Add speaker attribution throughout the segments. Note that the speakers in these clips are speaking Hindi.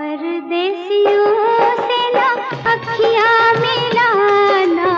Speaker 1: परदेसियों से ना अखियां मिलाना।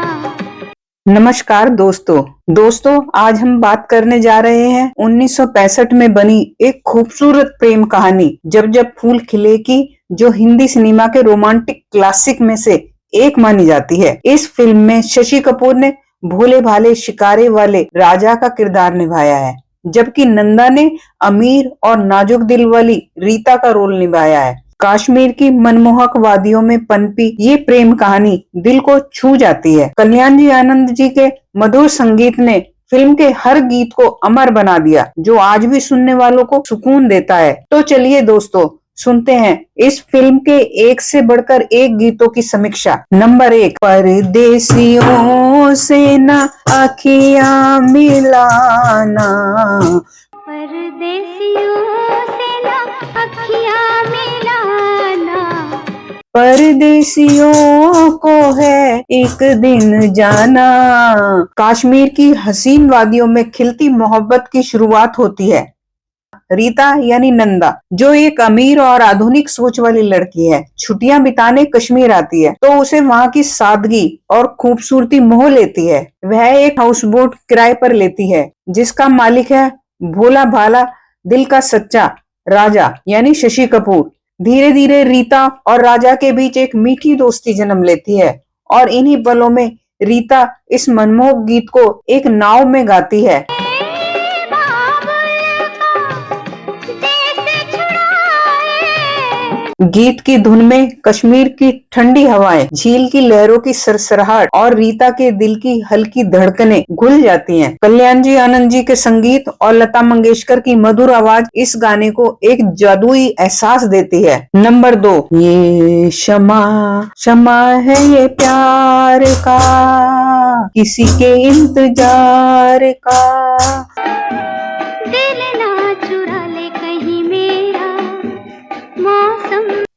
Speaker 2: नमस्कार दोस्तों आज हम बात करने जा रहे हैं 1965 में बनी एक खूबसूरत प्रेम कहानी जब जब फूल खिले की, जो हिंदी सिनेमा के रोमांटिक क्लासिक में से एक मानी जाती है। इस फिल्म में शशि कपूर ने भोले भाले शिकारे वाले राजा का किरदार निभाया है, जबकि नंदा ने अमीर और नाजुक दिल वाली रीता का रोल निभाया है। कश्मीर की मनमोहक वादियों में पनपी ये प्रेम कहानी दिल को छू जाती है। कल्याण जी आनंद जी के मधुर संगीत ने फिल्म के हर गीत को अमर बना दिया, जो आज भी सुनने वालों को सुकून देता है। तो चलिए दोस्तों, सुनते हैं इस फिल्म के एक से बढ़कर एक गीतों की समीक्षा। नंबर 1, परदेसियों से ना अखियां मिलाना।
Speaker 1: परदेसियों से ना अखियां मिलाना।
Speaker 2: परदेसियों को है एक दिन जाना। कश्मीर की हसीन वादियों में खिलती मोहब्बत की शुरुआत होती है। रीता यानी नंदा, जो एक अमीर और आधुनिक सोच वाली लड़की है, छुट्टियां बिताने कश्मीर आती है तो उसे वहां की सादगी और खूबसूरती मोह लेती है। वह एक हाउस बोट किराए पर लेती है, जिसका मालिक है भोला भाला दिल का सच्चा राजा यानी शशि कपूर। धीरे धीरे रीता और राजा के बीच एक मीठी दोस्ती जन्म लेती है, और इन्हीं पलों में रीता इस मनमोहक गीत को एक नाव में गाती है। गीत की धुन में कश्मीर की ठंडी हवाएं, झील की लहरों की सरसराहट और रीता के दिल की हल्की धड़कनें घुल जाती हैं। कल्याण जी आनंद जी के संगीत और लता मंगेशकर की मधुर आवाज इस गाने को एक जादुई एहसास देती है। नंबर 2, ये शमा शमा है ये प्यार का, किसी के इंतजार का।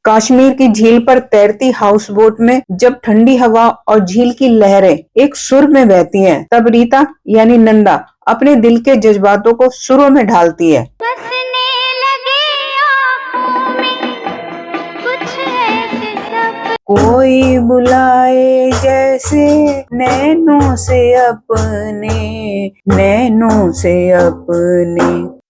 Speaker 2: कश्मीर की झील पर तैरती हाउस बोट में जब ठंडी हवा और झील की लहरें एक सुर में बहती हैं, तब रीता यानी नंदा अपने दिल के जज्बातों को सुरों में ढालती है।
Speaker 1: बसने लगे आँखों में कुछ ऐसे सब,
Speaker 2: कोई बुलाए जैसे नैनों से अपने।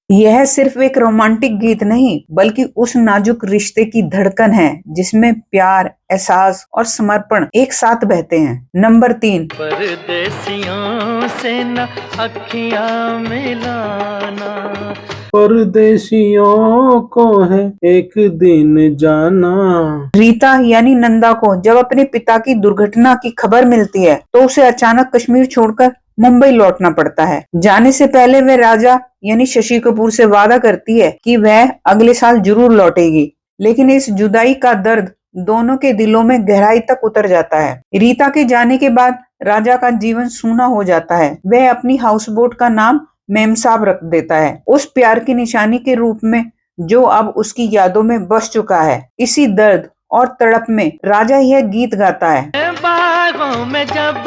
Speaker 2: यह सिर्फ एक रोमांटिक गीत नहीं, बल्कि उस नाजुक रिश्ते की धड़कन है जिसमें प्यार, एहसास और समर्पण एक साथ बहते हैं। नंबर 3,
Speaker 3: परदेसियों से न अखियां मिलाना। परदेसियों को है एक दिन जाना।
Speaker 2: रीता यानी नंदा को जब अपने पिता की दुर्घटना की खबर मिलती है तो उसे अचानक कश्मीर छोड़कर मुंबई लौटना पड़ता है। जाने से पहले वह राजा यानी शशि कपूर से वादा करती है कि वह अगले साल जरूर लौटेगी, लेकिन इस जुदाई का दर्द दोनों के दिलों में गहराई तक उतर जाता है। रीता के जाने के बाद राजा का जीवन सूना हो जाता है। वह अपनी हाउस बोट का नाम मेमसाब रख देता है, उस प्यार की निशानी के रूप में जो अब उसकी यादों में बस चुका है। इसी दर्द और तड़प में राजा यह गीत गाता है।
Speaker 3: बागों में जब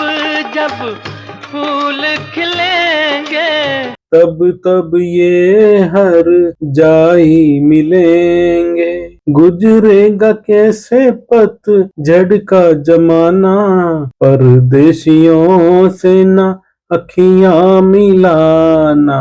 Speaker 3: जब फूल खिलेंगे, तब तब ये हर जाई मिलेंगे। गुजरेगा कैसे पतझड़ का जमाना, परदेसियों से ना अखियां मिलाना।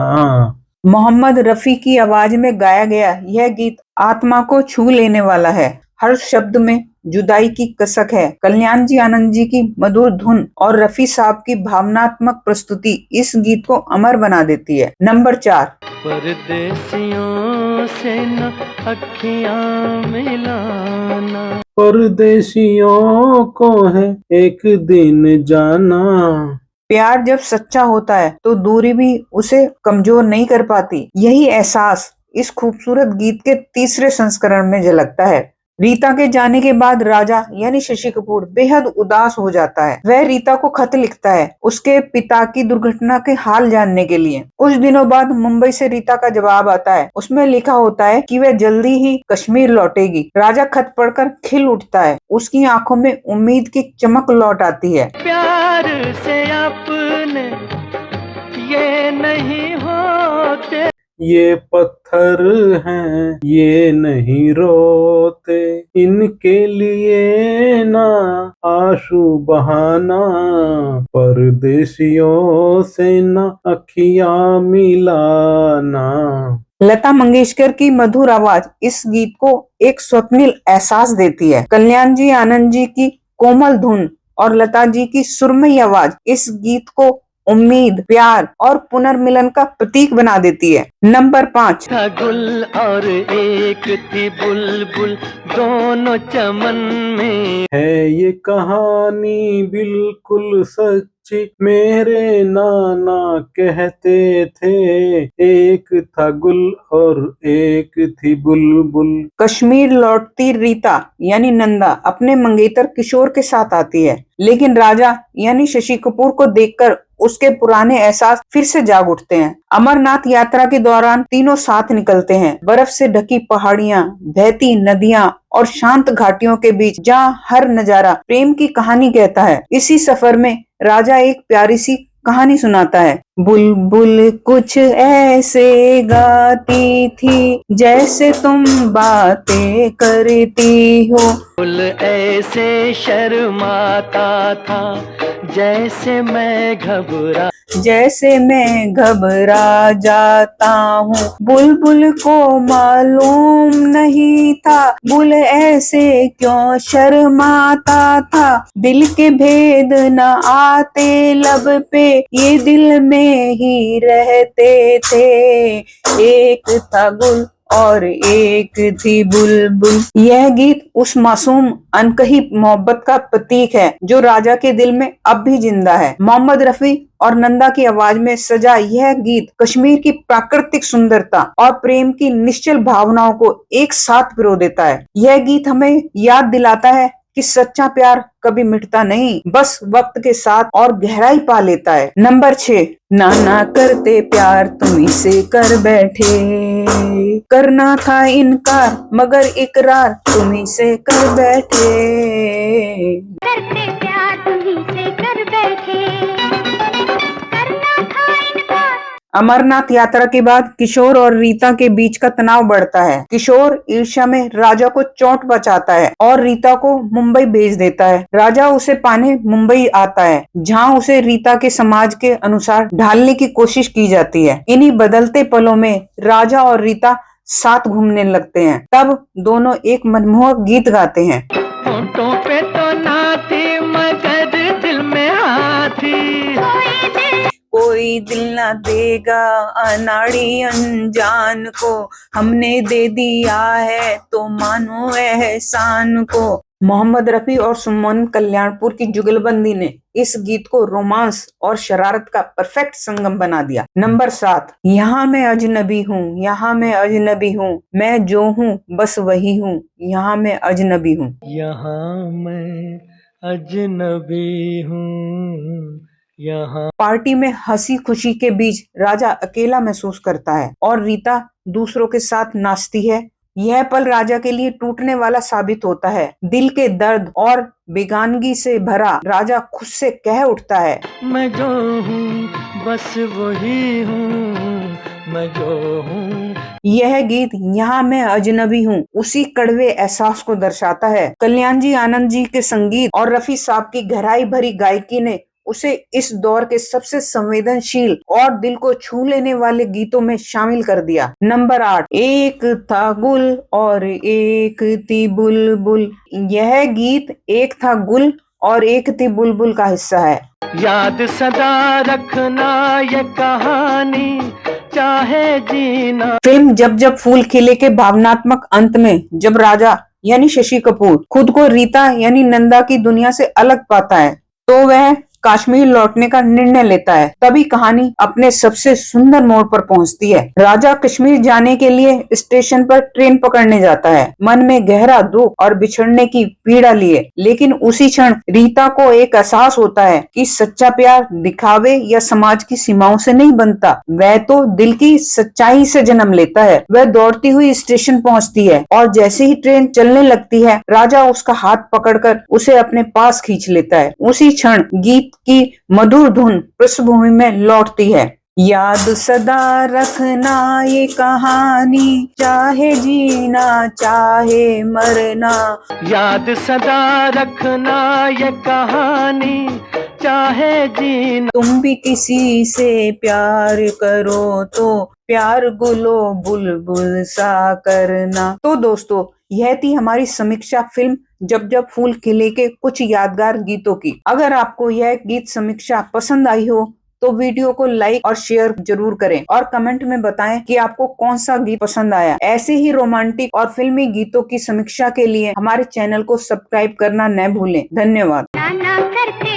Speaker 2: मोहम्मद रफी की आवाज में गाया गया यह गीत आत्मा को छू लेने वाला है। हर शब्द में जुदाई की कसक है। कल्याण जी आनंद जी की मधुर धुन और रफी साहब की भावनात्मक प्रस्तुति इस गीत को अमर बना देती है। नंबर 4,
Speaker 3: परदेसियों से न अखियां मिलाना। परदेसियों को है एक दिन जाना।
Speaker 2: प्यार जब सच्चा होता है तो दूरी भी उसे कमजोर नहीं कर पाती। यही एहसास इस खूबसूरत गीत के तीसरे संस्करण में झलकता है। रीता के जाने के बाद राजा यानी शशि कपूर बेहद उदास हो जाता है। वह रीता को खत लिखता है उसके पिता की दुर्घटना के हाल जानने के लिए। कुछ दिनों बाद मुंबई से रीता का जवाब आता है। उसमें लिखा होता है कि वह जल्दी ही कश्मीर लौटेगी। राजा खत पढ़कर खिल उठता है। उसकी आंखों में उम्मीद की चमक लौट आती है।
Speaker 3: प्यार से अपने ये नहीं होते। ये पत्थर हैं ये नहीं रोते, इनके लिए ना आंसू बहाना, परदेसियों से ना अखियां मिलाना।
Speaker 2: लता मंगेशकर की मधुर आवाज इस गीत को एक स्वप्निल एहसास देती है। कल्याण जी आनंद जी की कोमल धुन और लता जी की सुरमई आवाज इस गीत को उम्मीद, प्यार और पुनर्मिलन का प्रतीक बना देती है। नंबर 5,
Speaker 4: था गुल और एक थी बुलबुल, दोनों चमन में।
Speaker 3: है ये कहानी बिल्कुल सच्ची, मेरे नाना कहते थे, एक था गुल और एक थी बुलबुल।
Speaker 2: कश्मीर लौटती रीता यानी नंदा अपने मंगेतर किशोर के साथ आती है, लेकिन राजा यानी शशि कपूर को देखकर उसके पुराने एहसास फिर से जाग उठते हैं। अमरनाथ यात्रा के दौरान तीनों साथ निकलते हैं। बर्फ से ढकी पहाड़ियां, बहती नदियां और शांत घाटियों के बीच जहां हर नजारा प्रेम की कहानी कहता है। इसी सफर में राजा एक प्यारी सी कहानी सुनाता है। बुलबुल कुछ ऐसे गाती थी जैसे तुम बातें करती हो,
Speaker 4: फूल ऐसे शर्माता था जैसे मैं
Speaker 2: घबरा जाता हूँ। बुलबुल को मालूम नहीं था बुल ऐसे क्यों शर्माता था, दिल के भेद न आते लब पे ये दिल में ही रहते थे, एक था गुल और एक थी बुलबुल। यह गीत उस मासूम अनकही मोहब्बत का प्रतीक है जो राजा के दिल में अब भी जिंदा है। मोहम्मद रफी और नंदा की आवाज में सजा यह गीत कश्मीर की प्राकृतिक सुंदरता और प्रेम की निश्चल भावनाओं को एक साथ पिरो देता है। यह गीत हमें याद दिलाता है कि सच्चा प्यार कभी मिटता नहीं, बस वक्त के साथ और गहराई पा लेता है। नंबर 6, नाना करते प्यार तुम्ही से कर बैठे, करना था इनकार मगर इकरार तुम्ही से कर बैठे।
Speaker 1: करते प्यार तुम्हीं से कर बैठे, करना था इनकार।
Speaker 2: अमरनाथ यात्रा के बाद किशोर और रीता के बीच का तनाव बढ़ता है। किशोर ईर्ष्या में राजा को चोट पहुंचाता है और रीता को मुंबई भेज देता है। राजा उसे पाने मुंबई आता है, जहां उसे रीता के समाज के अनुसार ढालने की कोशिश की जाती है। इन्हीं बदलते पलों में राजा और रीता साथ घूमने लगते हैं। तब दोनों एक मनमोहक गीत गाते हैं।
Speaker 4: होठों पे तो ना थी मगर दिल में हाथी,
Speaker 2: कोई दिल ना देगा अनाड़ी अनजान को, हमने दे दिया है तो मानो एहसान को। मोहम्मद रफी और सुमन कल्याणपुर की जुगलबंदी ने इस गीत को रोमांस और शरारत का परफेक्ट संगम बना दिया। नंबर 7, यहाँ मैं अजनबी हूँ, यहाँ मैं अजनबी हूँ, मैं जो हूँ बस वही हूँ, यहाँ मैं अजनबी हूँ।
Speaker 4: यहाँ मैं अजनबी हूँ, यहाँ।
Speaker 2: पार्टी में हंसी खुशी के बीच राजा अकेला महसूस करता है और रीता दूसरों के साथ नाचती है। यह पल राजा के लिए टूटने वाला साबित होता है। दिल के दर्द और बेगानगी से भरा राजा खुद से कह उठता है,
Speaker 4: मैं जो हूँ बस वही हूँ, मैं जो हूँ।
Speaker 2: यह गीत यहाँ मैं अजनबी हूँ उसी कड़वे एहसास को दर्शाता है। कल्याण जी आनंद जी के संगीत और रफी साहब की गहराई भरी गायकी ने उसे इस दौर के सबसे संवेदनशील और दिल को छू लेने वाले गीतों में शामिल कर दिया। नंबर 8, एक था गुल और एक थी बुलबुल। यह गीत एक था गुल और एक थी बुलबुल का हिस्सा है।
Speaker 4: याद सदा रखना ये कहानी, चाहे जीना।
Speaker 2: फिल्म जब जब फूल खिले के भावनात्मक अंत में जब राजा यानी शशि कपूर खुद को रीता यानी नंदा की दुनिया से अलग पाता है तो वह कश्मीर लौटने का निर्णय लेता है। तभी कहानी अपने सबसे सुंदर मोड़ पर पहुंचती है। राजा कश्मीर जाने के लिए स्टेशन पर ट्रेन पकड़ने जाता है, मन में गहरा दुख और बिछड़ने की पीड़ा लिए। लेकिन उसी क्षण रीता को एक एहसास होता है कि सच्चा प्यार दिखावे या समाज की सीमाओं से नहीं बनता, वह तो दिल की सच्चाई से जन्म लेता है। वह दौड़ती हुई स्टेशन पहुंचती है और जैसे ही ट्रेन चलने लगती है राजा उसका हाथ पकड़कर उसे अपने पास खींच लेता है। उसी क्षण गीत की मधुर धुन पृष्ठभूमि में लौटती है। याद सदा रखना ये कहानी, चाहे जीना चाहे मरना।
Speaker 4: याद सदा रखना ये कहानी, चाहे जीना।
Speaker 2: तुम भी किसी से प्यार करो तो प्यार गुलो बुलबुल सा करना। तो दोस्तों, यह थी हमारी समीक्षा फिल्म जब जब फूल खिले के कुछ यादगार गीतों की। अगर आपको यह गीत समीक्षा पसंद आई हो तो वीडियो को लाइक और शेयर जरूर करें और कमेंट में बताएं कि आपको कौन सा गीत पसंद आया। ऐसे ही रोमांटिक और फिल्मी गीतों की समीक्षा के लिए हमारे चैनल को सब्सक्राइब करना न भूलें। धन्यवाद।
Speaker 1: ना करते